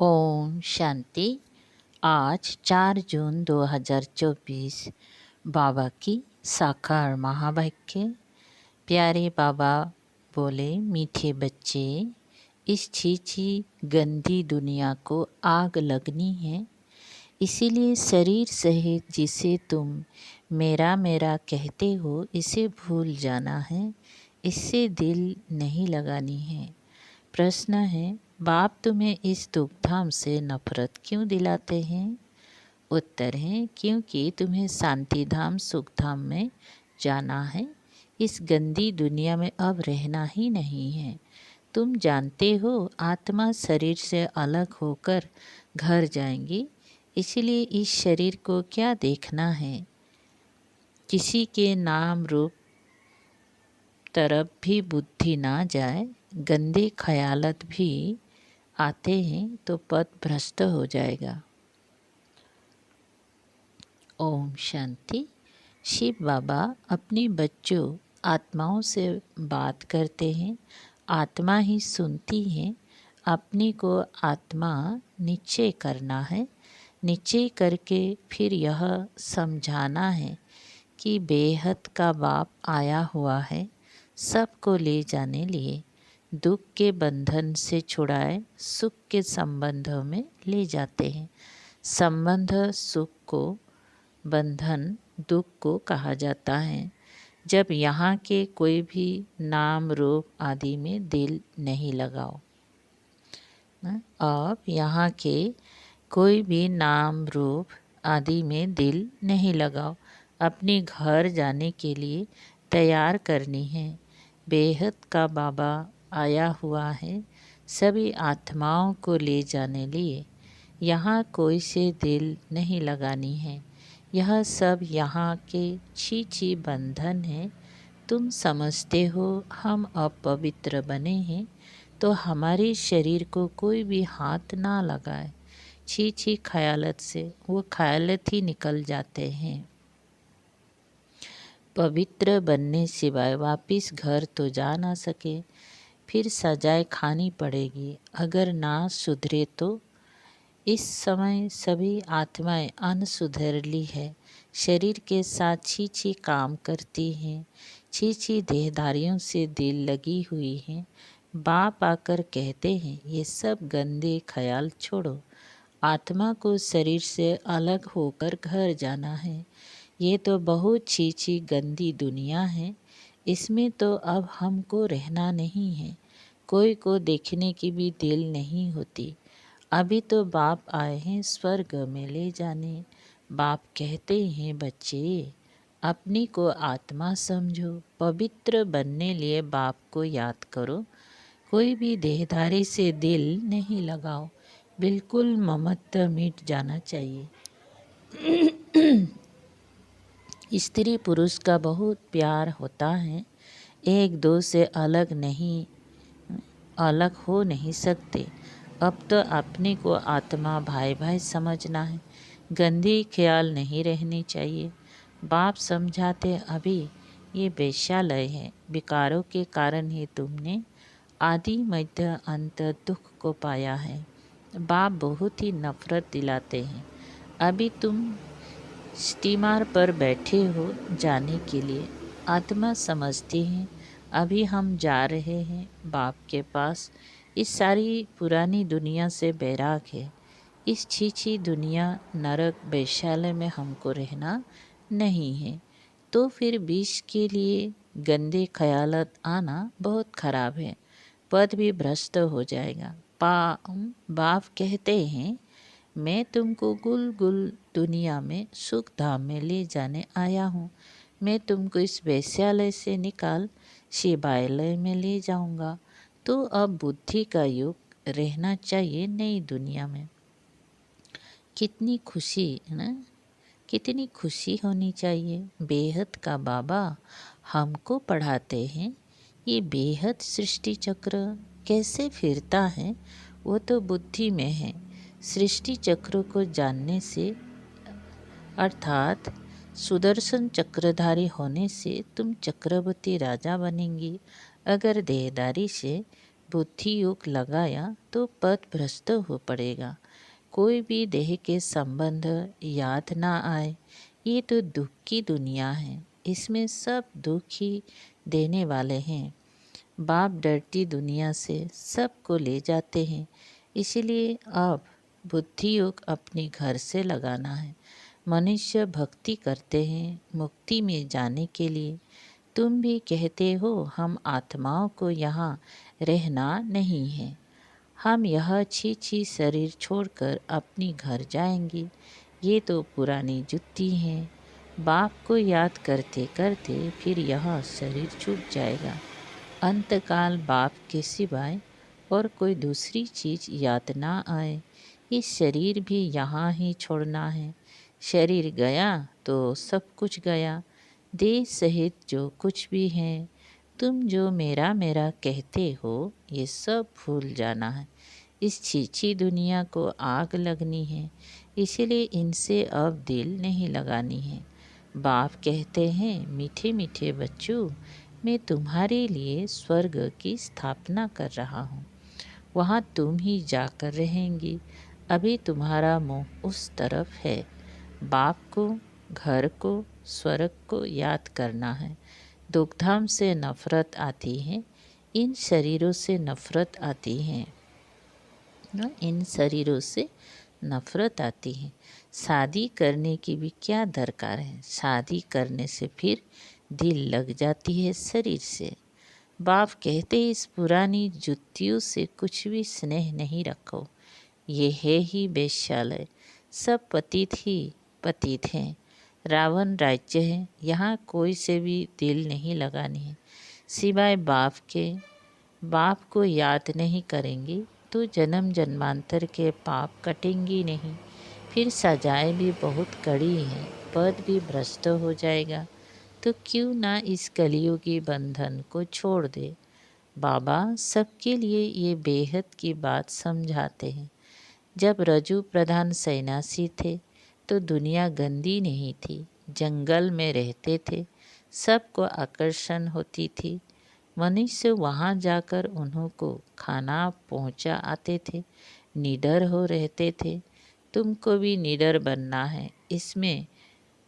ओम शांति। आज 4 जून 2024 बाबा की साकार महावाक्य। प्यारे बाबा बोले, मीठे बच्चे, इस छीछी गंदी दुनिया को आग लगनी है। इसीलिए शरीर सहित जिसे तुम मेरा मेरा कहते हो, इसे भूल जाना है। इससे दिल नहीं लगानी है। प्रश्न है, बाप तुम्हें इस दुखधाम से नफरत क्यों दिलाते हैं? उत्तर है, क्योंकि तुम्हें शांतिधाम सुखधाम में जाना है। इस गंदी दुनिया में अब रहना ही नहीं है। तुम जानते हो, आत्मा शरीर से अलग होकर घर जाएंगी। इसलिए इस शरीर को क्या देखना है। किसी के नाम रूप तरफ भी बुद्धि ना जाए। गंदे ख्यालत भी आते हैं तो पथ भ्रष्ट हो जाएगा। ओम शांति। शिव बाबा अपने बच्चों आत्माओं से बात करते हैं। आत्मा ही सुनती है। अपने को आत्मा निश्चय करना है। निश्चय करके फिर यह समझाना है कि बेहद का बाप आया हुआ है सबको ले जाने लिए। दुख के बंधन से छुड़ाए सुख के संबंधों में ले जाते हैं। संबंध सुख को, बंधन दुख को कहा जाता है। जब यहाँ के कोई भी नाम रूप आदि में दिल नहीं लगाओ। अब यहाँ के कोई भी नाम रूप आदि में दिल नहीं लगाओ। अपने घर जाने के लिए तैयार करनी है। बेहद का बाबा आया हुआ है सभी आत्माओं को ले जाने लिए। यहाँ कोई से दिल नहीं लगानी है। यह सब यहाँ के छी बंधन है। तुम समझते हो हम अपवित्र बने हैं, तो हमारे शरीर को कोई भी हाथ ना लगाए। छी ख्यालत से वो ख्यालत ही निकल जाते हैं। पवित्र बनने सिवाय वापिस घर तो जा ना सके। फिर सजाए खानी पड़ेगी अगर ना सुधरे तो। इस समय सभी आत्माएं अनसुधरली है। शरीर के साथ छी काम करती हैं। छी देहधारियों से दिल लगी हुई हैं। बाप आकर कहते हैं, ये सब गंदे ख्याल छोड़ो। आत्मा को शरीर से अलग होकर घर जाना है। ये तो बहुत छी गंदी दुनिया है। इसमें तो अब हमको रहना नहीं है। कोई को देखने की भी दिल नहीं होती। अभी तो बाप आए हैं स्वर्ग में ले जाने। बाप कहते हैं, बच्चे अपनी को आत्मा समझो। पवित्र बनने लिए बाप को याद करो। कोई भी देहधारी से दिल नहीं लगाओ। बिल्कुल ममत्व मिट जाना चाहिए। स्त्री पुरुष का बहुत प्यार होता है। एक दो से अलग हो नहीं सकते। अब तो अपने को आत्मा भाई भाई समझना है। गंदी ख्याल नहीं रहनी चाहिए। बाप समझाते, अभी ये वेश्यालय है। विकारों के कारण ही तुमने आदि मध्य अंत दुख को पाया है। बाप बहुत ही नफरत दिलाते हैं। अभी तुम स्टीमर पर बैठे हो जाने के लिए। आत्मा समझती है अभी हम जा रहे हैं बाप के पास। इस सारी पुरानी दुनिया से बैराग है। इस छी दुनिया नरक वैश्यालय में हमको रहना नहीं है। तो फिर विष के लिए गंदे ख्यालत आना बहुत खराब है। पद भी भ्रष्ट हो जाएगा। बाप कहते हैं, मैं तुमको गुल गुल दुनिया में सुख धाम में ले जाने आया हूँ। मैं तुमको इस वैश्यालय से निकाल शिवालय में ले जाऊंगा। तो अब बुद्धि का युग रहना चाहिए नई दुनिया में। कितनी खुशी है ना, कितनी खुशी होनी चाहिए। बेहद का बाबा हमको पढ़ाते हैं। ये बेहद सृष्टि चक्र कैसे फिरता है वो तो बुद्धि में है। सृष्टि चक्र को जानने से अर्थात सुदर्शन चक्रधारी होने से तुम चक्रवर्ती राजा बनेंगी। अगर देहदारी से बुद्धि योग लगाया तो पथ भ्रष्ट हो पड़ेगा। कोई भी देह के संबंध याद ना आए, ये तो दुख की दुनिया है। इसमें सब दुख ही देने वाले हैं। बाप डरती दुनिया से सबको ले जाते हैं। इसलिए अब बुद्धि योग अपने घर से लगाना है। मनुष्य भक्ति करते हैं मुक्ति में जाने के लिए। तुम भी कहते हो हम आत्माओं को यहाँ रहना नहीं है, हम यह छी शरीर छोड़कर अपनी घर जाएंगे। ये तो पुरानी जुत्ती है। बाप को याद करते करते फिर यह शरीर छूट जाएगा। अंतकाल बाप के सिवाय और कोई दूसरी चीज़ याद ना आए। ये शरीर भी यहाँ ही छोड़ना है। शरीर गया तो सब कुछ गया, देह सहित जो कुछ भी है। तुम जो मेरा मेरा कहते हो ये सब भूल जाना है। इस छीछी दुनिया को आग लगनी है, इसलिए इनसे अब दिल नहीं लगानी है। बाप कहते हैं मीठे मीठे बच्चों, मैं तुम्हारे लिए स्वर्ग की स्थापना कर रहा हूँ। वहाँ तुम ही जाकर रहेंगी। अभी तुम्हारा मुँह उस तरफ है। बाप को, घर को, स्वर्ग को याद करना है। दुखधाम से नफरत आती है, इन शरीरों से नफरत आती है। इन शरीरों से नफरत आती है। शादी करने की भी क्या दरकार है। शादी करने से फिर दिल लग जाती है शरीर से। बाप कहते इस पुरानी जुतियों से कुछ भी स्नेह नहीं रखो। ये है ही वेश्यालय। सब पतित ही पतित हैं। रावण राज्य है, यहाँ कोई से भी दिल नहीं लगानी है सिवाय बाप के। बाप को याद नहीं करेंगे तो जन्म जन्मांतर के पाप कटेंगी नहीं। फिर सजाएं भी बहुत कड़ी हैं, पद भी भ्रष्ट हो जाएगा। तो क्यों ना इस कलियुगी बंधन को छोड़ दे। बाबा सबके लिए ये बेहद की बात समझाते हैं। जब रजू प्रधान सन्यासी थे तो दुनिया गंदी नहीं थी। जंगल में रहते थे, सबको आकर्षण होती थी। मनुष्य वहाँ जाकर उन्हों को खाना पहुँचा आते थे, निडर हो रहते थे। तुमको भी निडर बनना है, इसमें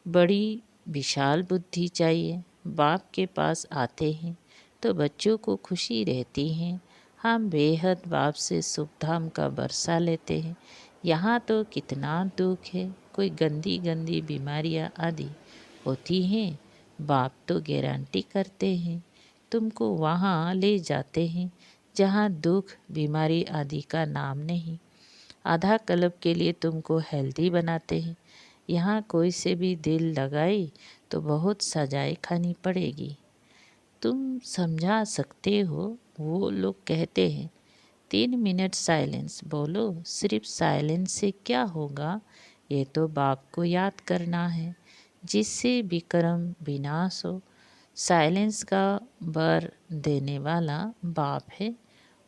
बड़ी विशाल बुद्धि चाहिए। बाप के पास आते हैं तो बच्चों को खुशी रहती है। हम बेहद बाप से सुख धाम का बरसा लेते हैं। यहाँ तो कितना दुख है, कोई गंदी गंदी बीमारियाँ आदि होती हैं। बाप तो गारंटी करते हैं, तुमको वहाँ ले जाते हैं जहाँ दुख बीमारी आदि का नाम नहीं। आधा कल्प के लिए तुमको हेल्दी बनाते हैं। यहाँ कोई से भी दिल लगाए तो बहुत सजाएं खानी पड़ेगी। तुम समझा सकते हो। वो लोग कहते हैं 3 मिनट साइलेंस बोलो। सिर्फ साइलेंस से क्या होगा, ये तो बाप को याद करना है जिससे विक्रम विनाश हो। साइलेंस का वर देने वाला बाप है।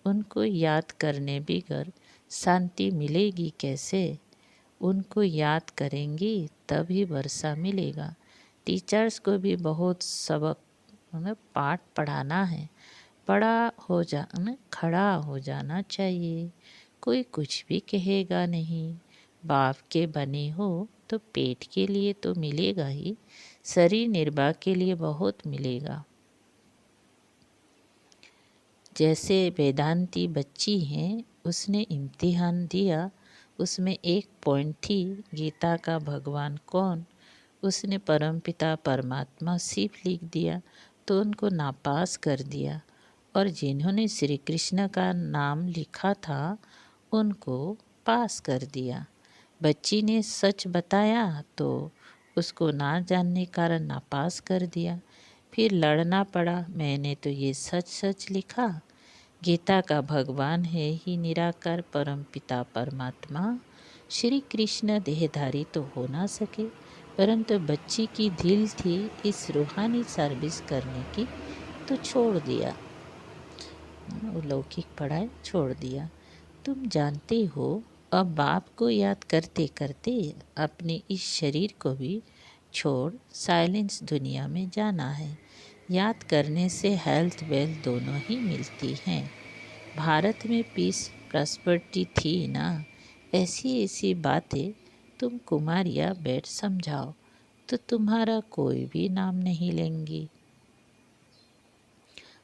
उनको याद करने बगैर शांति मिलेगी कैसे। उनको याद करेंगी तभी वर्षा मिलेगा। टीचर्स को भी बहुत सबक पाठ पढ़ाना है। खड़ा हो जाना चाहिए। कोई कुछ भी कहेगा नहीं। बाप के बने हो तो पेट के लिए तो मिलेगा ही, शरीर निर्वाह के लिए बहुत मिलेगा। जैसे वेदांती बच्ची हैं, उसने इम्तिहान दिया, उसमें एक पॉइंट थी गीता का भगवान कौन। उसने परमपिता परमात्मा शिव लिख दिया तो उनको नापास कर दिया, और जिन्होंने श्री कृष्ण का नाम लिखा था उनको पास कर दिया। बच्ची ने सच बताया तो उसको ना जानने कारण नापास कर दिया। फिर लड़ना पड़ा, मैंने तो ये सच सच लिखा। गीता का भगवान है ही निराकार परमपिता परमात्मा। श्री कृष्ण देहधारी तो हो ना सके, परंतु बच्ची की दिल थी इस रूहानी सर्विस करने की, तो छोड़ दिया, लौकिक पढ़ाई छोड़ दिया। तुम जानते हो अब बाप को याद करते करते अपने इस शरीर को भी छोड़ साइलेंस दुनिया में जाना है। याद करने से हेल्थ वेल्थ दोनों ही मिलती हैं। भारत में पीस प्रॉस्पेरिटी थी ना। ऐसी ऐसी बातें तुम कुमारियाँ बैठ समझाओ तो तुम्हारा कोई भी नाम नहीं लेंगी।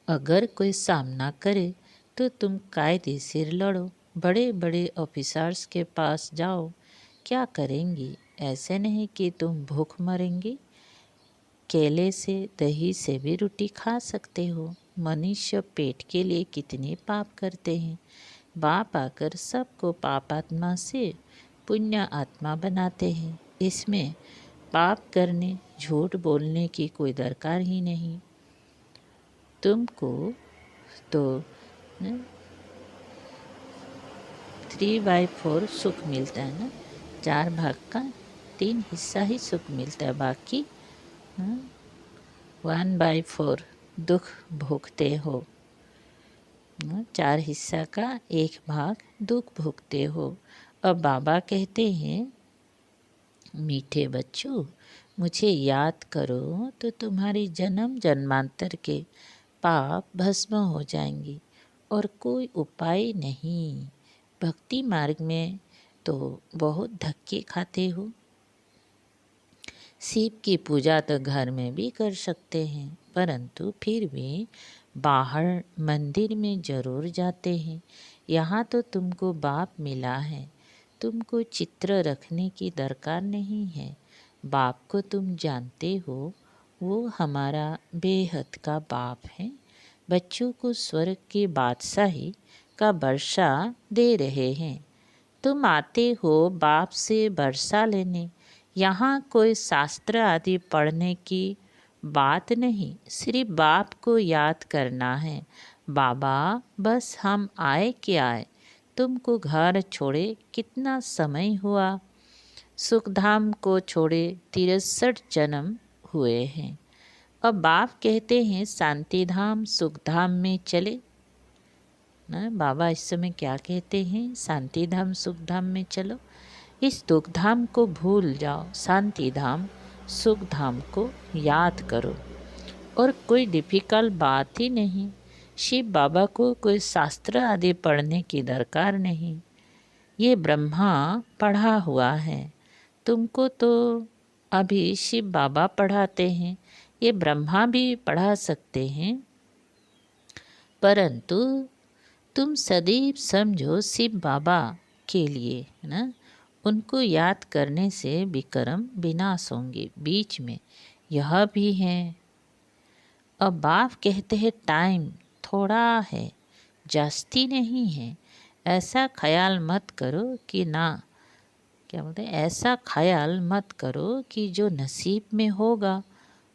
अगर कोई सामना करे तो तुम कायदे से लड़ो, बड़े बड़े ऑफिसर्स के पास जाओ। क्या करेंगी? ऐसे नहीं कि तुम भूख मरेंगी। केले से दही से भी रोटी खा सकते हो। मनुष्य पेट के लिए कितने पाप करते हैं। बाप आकर सबको पापात्मा से पुण्य आत्मा बनाते हैं। इसमें पाप करने, झूठ बोलने की कोई दरकार ही नहीं। तुमको तो 3/4 सुख मिलता है ना, 4 भाग का 3 हिस्सा ही सुख मिलता है, बाकी 1/4 दुख भोगते हो। 4 हिस्सा का 1 भाग दुख भोगते हो। अब बाबा कहते हैं, मीठे बच्चों, मुझे याद करो तो तुम्हारी जन्म जन्मांतर के पाप भस्म हो जाएंगे और कोई उपाय नहीं। भक्ति मार्ग में तो बहुत धक्के खाते हो। शिव की पूजा तो घर में भी कर सकते हैं, परंतु फिर भी बाहर मंदिर में ज़रूर जाते हैं। यहाँ तो तुमको बाप मिला है, तुमको चित्र रखने की दरकार नहीं है। बाप को तुम जानते हो, वो हमारा बेहद का बाप है। बच्चों को स्वर्ग की बादशाही का वर्षा दे रहे हैं। तुम आते हो बाप से वर्षा लेने। यहाँ कोई शास्त्र आदि पढ़ने की बात नहीं, सिर्फ बाप को याद करना है। बाबा, बस हम आए कि आए, तुमको घर छोड़े कितना समय हुआ। सुखधाम को छोड़े 63 जन्म हुए हैं। अब बाप कहते हैं शांति धाम सुखधाम में चले ना। बाबा इस समय क्या कहते हैं? शांति धाम सुख धाम में चलो। इस दुख धाम को भूल जाओ, शांति धाम सुख धाम को याद करो। और कोई डिफ़िकल्ट बात ही नहीं। शिव बाबा को कोई शास्त्र आदि पढ़ने की दरकार नहीं। ये ब्रह्मा पढ़ा हुआ है। तुमको तो अभी शिव बाबा पढ़ाते हैं, ये ब्रह्मा भी पढ़ा सकते हैं। परंतु तुम सदैव समझो शिव बाबा के लिए, है ना, उनको याद करने से विक्रम विनाश होंगे। बीच में यह भी है। अब बाप कहते हैं टाइम थोड़ा है, जास्ती नहीं है। ऐसा ख्याल मत करो कि ना, क्या बोलते हैं, ऐसा ख्याल मत करो कि जो नसीब में होगा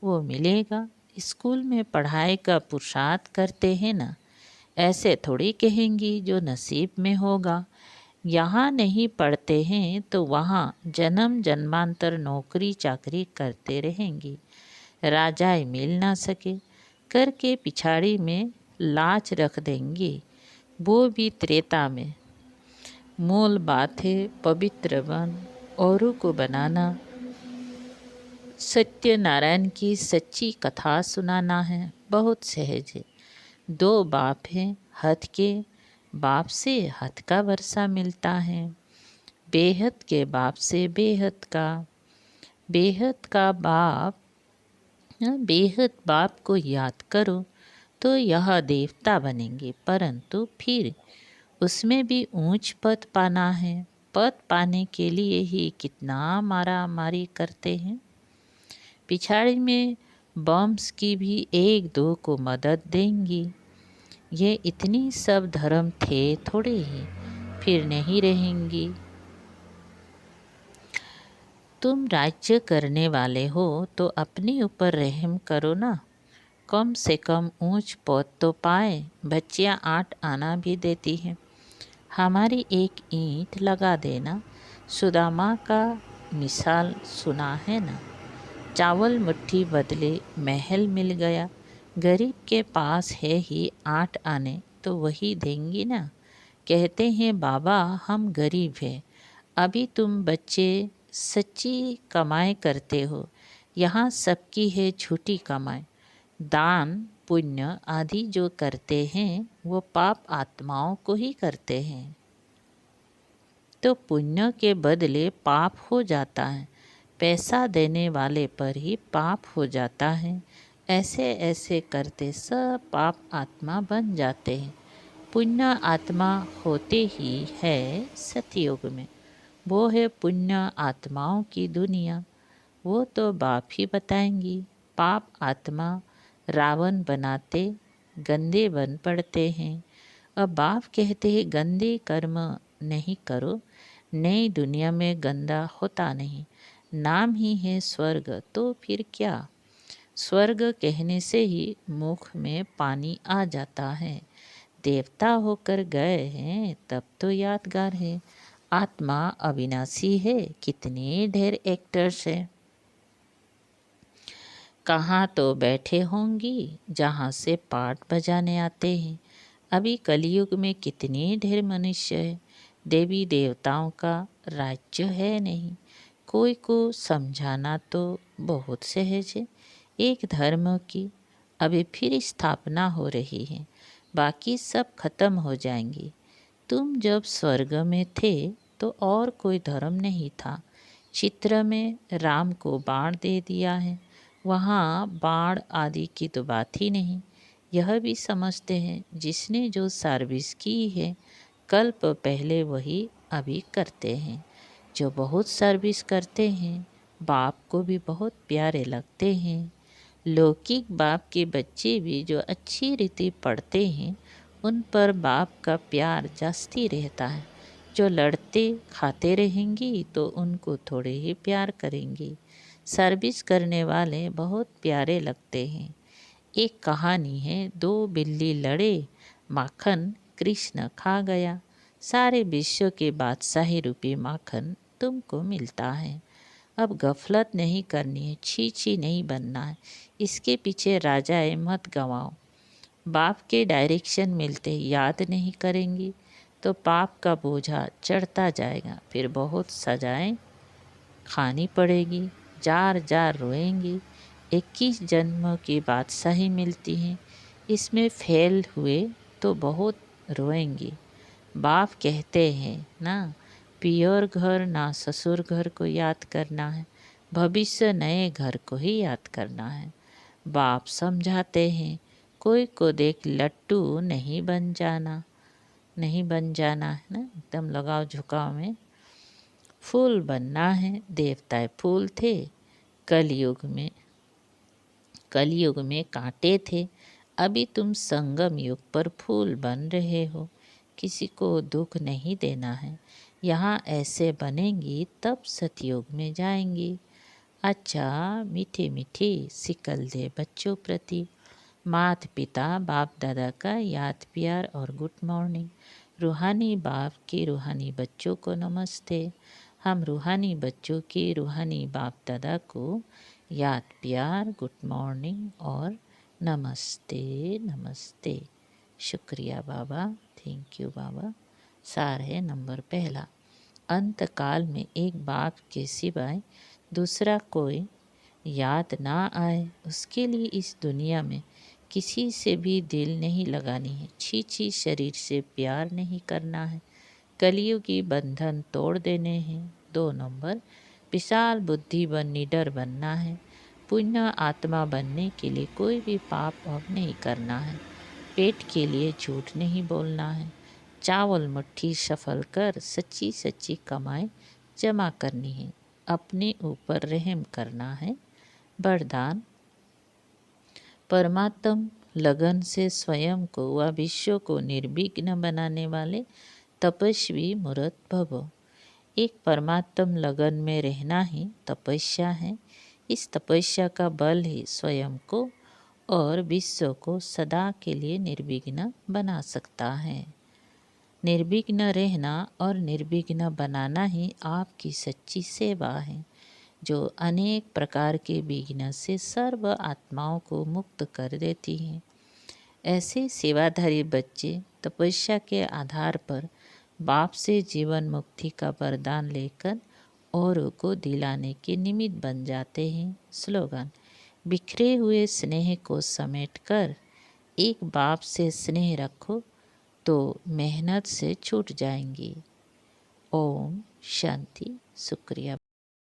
वो मिलेगा। स्कूल में पढ़ाई का पुरुषार्थ करते हैं ना, ऐसे थोड़ी कहेंगी जो नसीब में होगा। यहाँ नहीं पढ़ते हैं तो वहाँ जन्म जन्मांतर नौकरी चाकरी करते रहेंगी। राजाई मिल ना सके करके पिछाड़ी में लाच रख देंगी, वो भी त्रेता में। मूल बात है पवित्र बन, औरों को बनाना, सत्यनारायण की सच्ची कथा सुनाना है। बहुत सहज है। 2 बाप हैं, हद के बाप से हद का वर्षा मिलता है, बेहद के बाप से बेहद का। बेहद का बाप, बेहद बाप को याद करो तो यह देवता बनेंगे, परंतु फिर उसमें भी ऊंच पद पाना है। पद पाने के लिए ही कितना मारा मारी करते हैं। पिछाड़ी में बम्स की भी 1-2 को मदद देंगी। ये इतनी सब धर्म थे थोड़े ही, फिर नहीं रहेंगी। तुम राज्य करने वाले हो तो अपने ऊपर रहम करो ना, कम से कम ऊंच पद तो पाए। बच्चियाँ 8 आना भी देती हैं, हमारी एक ईंट लगा देना। सुदामा का मिसाल सुना है ना, चावल मुट्ठी बदले महल मिल गया। गरीब के पास है ही 8 आने तो वही देंगी ना। कहते हैं बाबा हम गरीब हैं, अभी तुम बच्चे सच्ची कमाई करते हो, यहाँ सबकी है झूठी कमाई। दान पुण्य आदि जो करते हैं वो पाप आत्माओं को ही करते हैं, तो पुण्य के बदले पाप हो जाता है। पैसा देने वाले पर ही पाप हो जाता है। ऐसे ऐसे करते सब पाप आत्मा बन जाते हैं। पुण्य आत्मा होते ही है सतयुग में। वो है पुण्य आत्माओं की दुनिया। वो तो बाप ही बताएंगी। पाप आत्मा रावण बनाते गंदे बन पड़ते हैं। अब बाप कहते हैं गंदे कर्म नहीं करो, नई दुनिया में गंदा होता नहीं। नाम ही है स्वर्ग, तो फिर क्या। स्वर्ग कहने से ही मुख में पानी आ जाता है। देवता होकर गए हैं तब तो यादगार है। आत्मा अविनाशी है, कितने ढेर एक्टर्स हैं। कहाँ तो बैठे होंगी जहाँ से पाठ बजाने आते हैं। अभी कलयुग में कितने ढेर मनुष्य है। देवी देवताओं का राज्य है नहीं। कोई को समझाना तो बहुत सहज है। एक धर्म की अभी फिर स्थापना हो रही है, बाकी सब खत्म हो जाएंगी। तुम जब स्वर्ग में थे तो और कोई धर्म नहीं था। चित्र में राम को बाण दे दिया है, वहाँ बाण आदि की तो बात ही नहीं। यह भी समझते हैं जिसने जो सर्विस की है कल्प पहले वही अभी करते हैं। जो बहुत सर्विस करते हैं बाप को भी बहुत प्यारे लगते हैं। लौकिक बाप के बच्चे भी जो अच्छी रीति पढ़ते हैं उन पर बाप का प्यार जास्ती रहता है। जो लड़ते खाते रहेंगी तो उनको थोड़े ही प्यार करेंगी। सर्विस करने वाले बहुत प्यारे लगते हैं। एक कहानी है, दो बिल्ली लड़े, माखन कृष्ण खा गया। सारे विश्व के बादशाही रूपी माखन तुमको मिलता है। अब गफलत नहीं करनी है, छी छी नहीं बनना है। इसके पीछे राजाए मत गंवाओ। बाप के डायरेक्शन मिलते याद नहीं करेंगी तो पाप का बोझा चढ़ता जाएगा। फिर बहुत सजाएं खानी पड़ेगी, जार जार रोएंगी। 21 जन्म की बादशाही मिलती है, इसमें फेल हुए तो बहुत रोएंगी। बाप कहते हैं ना, पियोर घर ना ससुर घर को याद करना है, भविष्य नए घर को ही याद करना है। बाप समझाते हैं कोई को देख लट्टू नहीं बन जाना, नहीं बन जाना है ना, एकदम लगाव झुकाव में फूल बनना है। देवताएं फूल थे, कलयुग में कांटे थे। अभी तुम संगम युग पर फूल बन रहे हो। किसी को दुख नहीं देना है। यहाँ ऐसे बनेंगी तब सतयुग में जाएंगी। अच्छा मीठे मीठे सिकल दे बच्चों प्रति, माता पिता बाप दादा का याद प्यार और गुड मॉर्निंग। रूहानी बाप के रूहानी बच्चों को नमस्ते। हम रूहानी बच्चों के रूहानी बाप दादा को याद प्यार गुड मॉर्निंग और नमस्ते नमस्ते। शुक्रिया बाबा, थैंक यू बाबा। सार है नंबर पहला, अंत काल में एक बाप के सिवाय दूसरा कोई याद ना आए, उसके लिए इस दुनिया में किसी से भी दिल नहीं लगानी है। छी छी शरीर से प्यार नहीं करना है। कलयुगी बंधन तोड़ देने हैं। 2 नंबर, विशाल बुद्धि व निडर बनना है। पुण्य आत्मा बनने के लिए कोई भी पाप अब नहीं करना है। पेट के लिए झूठ नहीं बोलना है। चावल मुट्ठी सफल कर सच्ची सच्ची कमाई जमा करनी है। अपने ऊपर रहम करना है। वरदान, परमात्म लगन से स्वयं को व विश्व को निर्विघ्न बनाने वाले तपस्वी मूर्त भव। एक परमात्म लगन में रहना ही तपस्या है। इस तपस्या का बल ही स्वयं को और विश्व को सदा के लिए निर्विघ्न बना सकता है। निर्विघ्न रहना और निर्विघ्न बनाना ही आपकी सच्ची सेवा है, जो अनेक प्रकार के विघ्न से सर्व आत्माओं को मुक्त कर देती है। ऐसे सेवाधारी बच्चे तपस्या के आधार पर बाप से जीवन मुक्ति का वरदान लेकर औरों को दिलाने के निमित्त बन जाते हैं। स्लोगन, बिखरे हुए स्नेह को समेटकर एक बाप से स्नेह रखो तो मेहनत से छूट जाएंगी। ओम शांति। शुक्रिया।